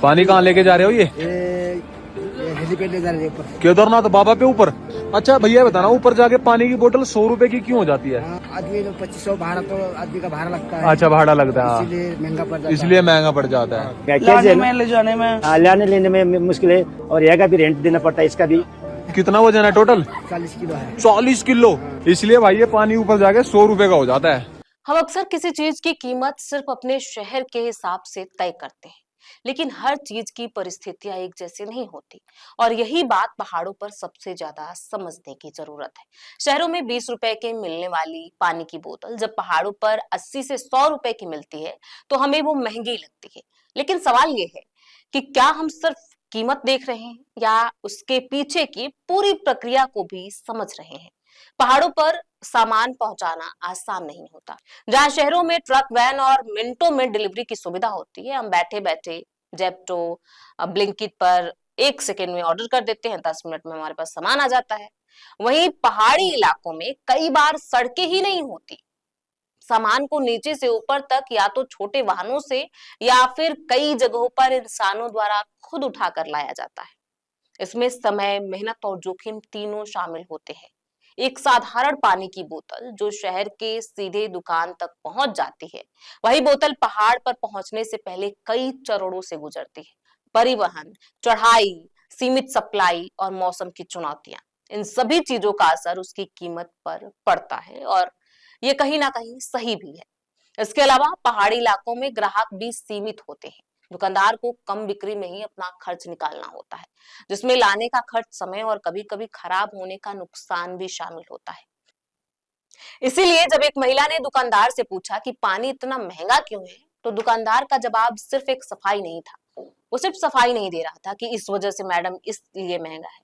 पानी कहाँ लेके जा रहे हो ये हेलीपैड ले जा रहे हैं ऊपर। केदारनाथ बाबा पे ऊपर। अच्छा भैया बताना, ऊपर जाके पानी की बोतल 100 रुपए की क्यों हो जाती है? आदमी 2500 भाड़ा तो आदमी का भाड़ा लगता है। अच्छा भाड़ा लगता है, इसलिए महंगा पड़ जाता है। इसलिए महंगा पड़ जाता है। लाने में ले जाने में लाने लेने में मुश्किल है, और यहाँ का भी रेंट देना पड़ता है, इसका भी। कितना वजन है टोटल? 40 किलो है। 40 किलो। इसलिए भाई ये पानी ऊपर जाके 100 रुपए का हो जाता है। हम अक्सर किसी चीज की कीमत सिर्फ अपने शहर के हिसाब से तय करते हैं, लेकिन हर चीज की परिस्थितियां एक जैसी नहीं होती और यही बात पहाड़ों पर सबसे ज्यादा समझने की जरूरत है। शहरों में 20 रुपए के मिलने वाली पानी की बोतल जब पहाड़ों पर 80 से 100 रुपए की मिलती है तो हमें वो महंगी लगती है। लेकिन सवाल ये है कि क्या हम सिर्फ कीमत देख रहे हैं या उसके पीछे की पूरी प्रक्रिया को भी समझ रहे हैं। पहाड़ों पर सामान पहुंचाना आसान नहीं होता। जहां शहरों में ट्रक, वैन और मिनटों में डिलीवरी की सुविधा होती है, हम बैठे बैठे जेप्टो, ब्लिंकिट पर 1 सेकेंड में ऑर्डर कर देते हैं, 10 मिनट में हमारे पास सामान आ जाता है। वहीं पहाड़ी इलाकों में कई बार सड़कें ही नहीं होती। सामान को नीचे से ऊपर तक या तो छोटे वाहनों से या फिर कई जगहों पर इंसानों द्वारा खुद उठाकर लाया जाता है। इसमें समय, मेहनत और जोखिम तीनों शामिल होते हैं। एक साधारण पानी की बोतल जो शहर के सीधे दुकान तक पहुंच जाती है, वही बोतल पहाड़ पर पहुंचने से पहले कई चरणों से गुजरती है। परिवहन, चढ़ाई, सीमित सप्लाई और मौसम की चुनौतियां, इन सभी चीजों का असर उसकी कीमत पर पड़ता है और ये कहीं ना कहीं सही भी है। इसके अलावा पहाड़ी इलाकों में ग्राहक भी सीमित होते हैं। दुकानदार को कम बिक्री में ही अपना खर्च निकालना होता है, जिसमें लाने का खर्च, समय और कभी-कभी खराब होने का नुकसान भी शामिल होता है। इसीलिए जब एक महिला ने दुकानदार से पूछा कि पानी इतना महंगा क्यों है, तो दुकानदार का जवाब सिर्फ एक सफाई नहीं था। वो सिर्फ सफाई नहीं दे रहा था कि इस वजह से मैडम इसलिए महंगा है।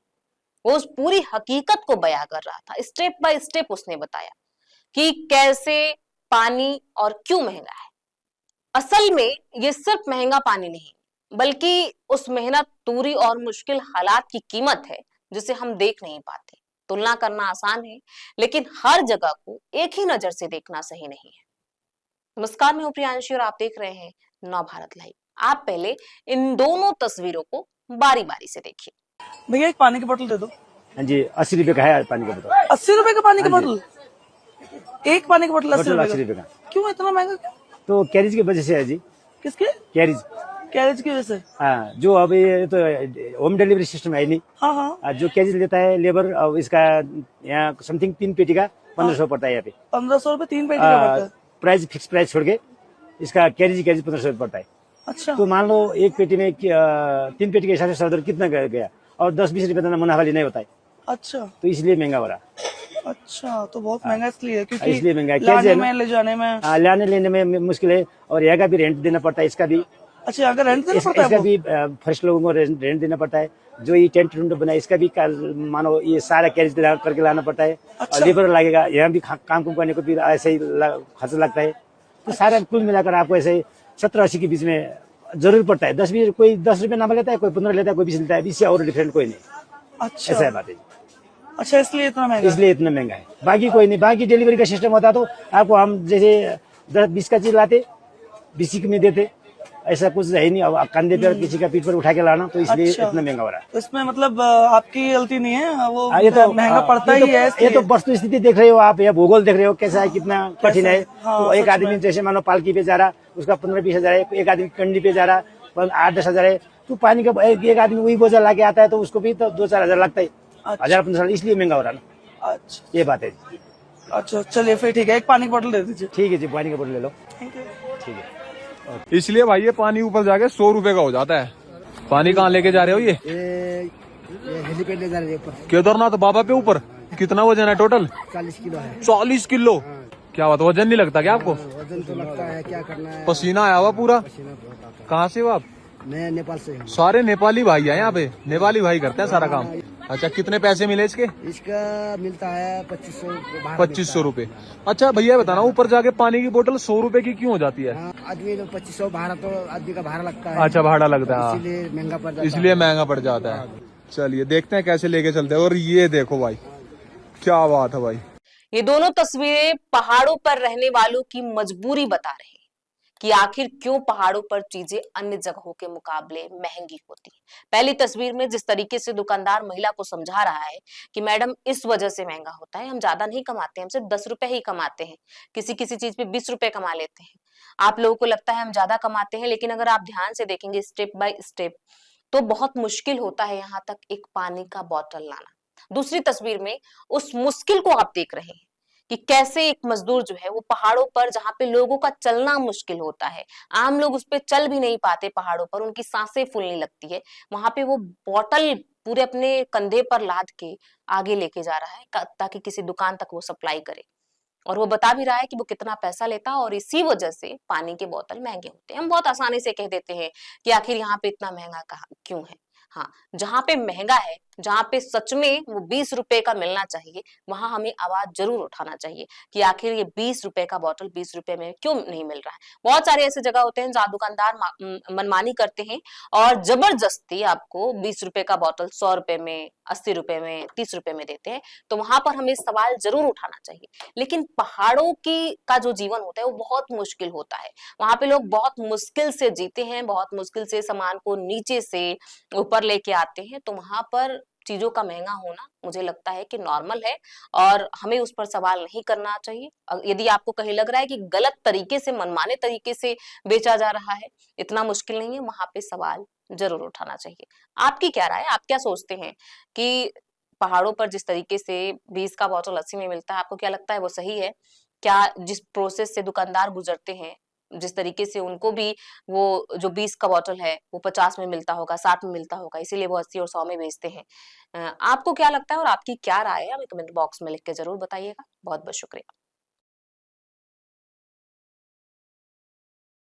वो उस पूरी हकीकत को बयां कर रहा था। स्टेप बाय स्टेप उसने बताया कि कैसे पानी और क्यों महंगा है। असल में ये सिर्फ महंगा पानी नहीं, बल्कि उस मेहनत, दूरी और मुश्किल हालात की कीमत है जिसे हम देख नहीं पाते। तुलना करना आसान है, लेकिन हर जगह को एक ही नजर से देखना सही नहीं है। नमस्कार, मैं हूं प्रियांशी और आप देख रहे हैं नव भारत लाइव। आप पहले इन दोनों तस्वीरों को बारी बारी से देखिए। भैया एक पानी की बोतल दे दो। हाँ जी, 80 रुपए का है पानी का बोतल। 80 रुपए का पानी की हाँ जी। बोतल? एक पानी की बोतल 80 बोतल 80 रुपए रुपए का? का। क्यों इतना महंगा क्यों? तो कैरिज की वजह से है जी। किसके? कैरिज। कैरेज की वजह से? हाँ, जो अब ये तो होम डिलीवरी सिस्टम है नहीं। हाँ हाँ। जो कैरिज लेता है लेबर, अब इसका यहाँ समथिंग 3 पेटी का 1500 पड़ता है यहाँ पे। 1500 रुपए 3 पेटी का पड़ता है? प्राइस फिक्स प्राइस छोड़ के इसका कैरिज 1500 पड़ता है। अच्छा। तो मान लो एक पेटी में 3 पेटी के हिसाब से सरदर कितना गया, और 10-20 रुपए का मुनाफा नहीं होता है। अच्छा, तो इसलिए महंगा हो रहा। अच्छा, तो बहुत महंगा इसलिए क्योंकि इसलिए महंगा है। लाने में ले जाने में। लाने लेने में मुश्किल है, और यहाँ का भी रेंट देना पड़ता है, इसका भी। अच्छा, यहाँ का रेंट देना पड़ता है इसका आपको? भी फर्स्ट लोगों को रेंट देना पड़ता है। जो ये टेंट रूम बना है, इसका भी मानो ये सारा कैरिज करके लाना पड़ता है। अच्छा। और लेबर लगेगा, यहाँ भी काम करने को भी ऐसे ही खर्च लगता है। तो सारा कुल मिलाकर आपको ऐसे 17-80 के बीच में जरूर पड़ता है। 10-20, कोई 10 रुपए नाम लेता है, कोई 15 लेता है, कोई 20 लेता है। इससे और डिफरेंट कोई नहीं। अच्छा, ऐसा है बात है। अच्छा, इसलिए इतना महंगा? इसलिए इतना महंगा है, बाकी कोई नहीं। बाकी डिलीवरी का सिस्टम होता तो आपको हम जैसे 10-20 का चीज लाते, 20 में देते। ऐसा कुछ है नहीं। अब कंधे पर किसी का पीठ पर उठा के लाना, तो इसलिए अच्छा। इतना महंगा हो रहा है। तो इसमें मतलब आपकी गलती नहीं है, वो ये तो महंगा पड़ता ही है। ये तो वस्तु स्थिति देख रहे हो आप, या भूगोल देख रहे हो कैसा है, कितना कठिन है। हाँ, तो एक सच आदमी में। जैसे मानो पालकी पे जा रहा, उसका 15-20 हजार है। एक आदमी कंडी पे जा रहा, 8-10 हजार है। तो पानी का एक आदमी वही बोझा लाके आता है, तो उसको भी तो 2-4 हजार लगता है। अच्छा। 1000-1500, इसलिए महंगा हो रहा ना। अच्छा, ये बात है। अच्छा, चलिए फिर ठीक है, एक पानी की बोतल दे दीजिए। ठीक है जी, पानी का बोतल ले लो। Thank you. ठीक है। इसलिए भाई ये पानी ऊपर जाके 100 रुपए का हो जाता है। पानी कहाँ लेके जा रहे हो ये हेलीपैड ले जा रहे हैं ऊपर। केदारनाथ बाबा पे ऊपर। कितना वजन है टोटल? 40 किलो है। 40 किलो। क्या बात, वजन नहीं लगता क्या आपको? वजन तो लगता है, क्या करना है। पसीना आया हुआ पूरा। पसीना बहुत आता कहाँ से हो आप? है। मैं नेपाल से हूँ। सारे नेपाली भाई है यहाँ पे। नेपाली भाई करते हैं सारा काम। अच्छा, कितने पैसे मिले इसके? इसका मिलता है 2500। 2500 रुपए। अच्छा भैया बताना, ऊपर जाके पानी की बोतल 100 रुपए की क्यों हो जाती है? आदमी 2500 भाड़ा तो आदमी का भाड़ा लगता है। अच्छा भाड़ा लगता है, इसलिए महंगा पड़ जाता है। इसलिए महंगा पड़ जाता है। चलिए देखते हैं कैसे लेके चलते हैं। और ये देखो भाई, क्या बात है भाई। ये दोनों तस्वीरें पहाड़ों पर रहने वालों की मजबूरी बता रही हैं कि आखिर क्यों पहाड़ों पर चीजें अन्य जगहों के मुकाबले महंगी होती हैं। पहली तस्वीर में जिस तरीके से दुकानदार महिला को समझा रहा है कि मैडम इस वजह से महंगा होता है, हम ज्यादा नहीं कमाते हैं, हम सिर्फ 10 रुपए ही कमाते हैं, किसी किसी चीज पे 20 रुपए कमा लेते हैं। आप लोगों को लगता है हम ज्यादा कमाते हैं, लेकिन अगर आप ध्यान से देखेंगे स्टेप बाय स्टेप तो बहुत मुश्किल होता है यहाँ तक एक पानी का बोतल लाना। दूसरी तस्वीर में उस मुश्किल को आप देख रहे हैं कि कैसे एक मजदूर जो है वो पहाड़ों पर, जहां पे लोगों का चलना मुश्किल होता है, आम लोग उस पे चल भी नहीं पाते पहाड़ों पर, उनकी सांसें फूलने लगती है, वहां पे वो बोतल पूरे अपने कंधे पर लाद के आगे लेके जा रहा है ताकि किसी दुकान तक वो सप्लाई करे। और वो बता भी रहा है कि वो कितना पैसा लेता है और इसी वजह से पानी के बोतल महंगे होते हैं। हम बहुत आसानी से कह देते हैं कि आखिर यहाँ पे इतना महंगा कहाँ क्यों है। हाँ, जहां पे महंगा है, जहां पे सच में वो 20 रुपए का मिलना चाहिए, वहां हमें आवाज जरूर उठाना चाहिए कि आखिर ये 20 रुपए का बोतल 20 रुपए में क्यों नहीं मिल रहा है। बहुत सारे ऐसे जगह होते हैं जहां दुकानदार मनमानी करते हैं और जबरदस्ती आपको 20 रुपए का बोतल 100 रुपए में, 80 रुपए में, 30 रुपए में देते हैं। तो वहां पर हमें सवाल जरूर उठाना चाहिए। लेकिन पहाड़ों की का जो जीवन होता है वो बहुत मुश्किल होता है। वहां पे लोग बहुत मुश्किल से जीते हैं, बहुत मुश्किल से सामान को नीचे से ऊपर लेके आते हैं। तो वहां पर चीजों का महंगा होना मुझे लगता है कि नॉर्मल है और हमें उस पर सवाल नहीं करना चाहिए। यदि आपको कहीं लग रहा है कि गलत तरीके से, मनमाने तरीके से बेचा जा रहा है, इतना मुश्किल नहीं है, वहां पे सवाल जरूर उठाना चाहिए। आपकी क्या राय है? आप क्या सोचते हैं कि पहाड़ों पर जिस तरीके से 20 का बोतल 80 में मिलता है, आपको क्या लगता है वो सही है? क्या जिस प्रोसेस से दुकानदार गुजरते हैं, जिस तरीके से उनको भी वो जो 20 का बॉटल है वो 50 में मिलता होगा, 60 में मिलता होगा, इसीलिए वो 80 और 100 में बेचते हैं। आपको क्या लगता है और आपकी क्या राय है? हमें कमेंट बॉक्स में लिख के जरूर बताइएगा। बहुत बहुत शुक्रिया।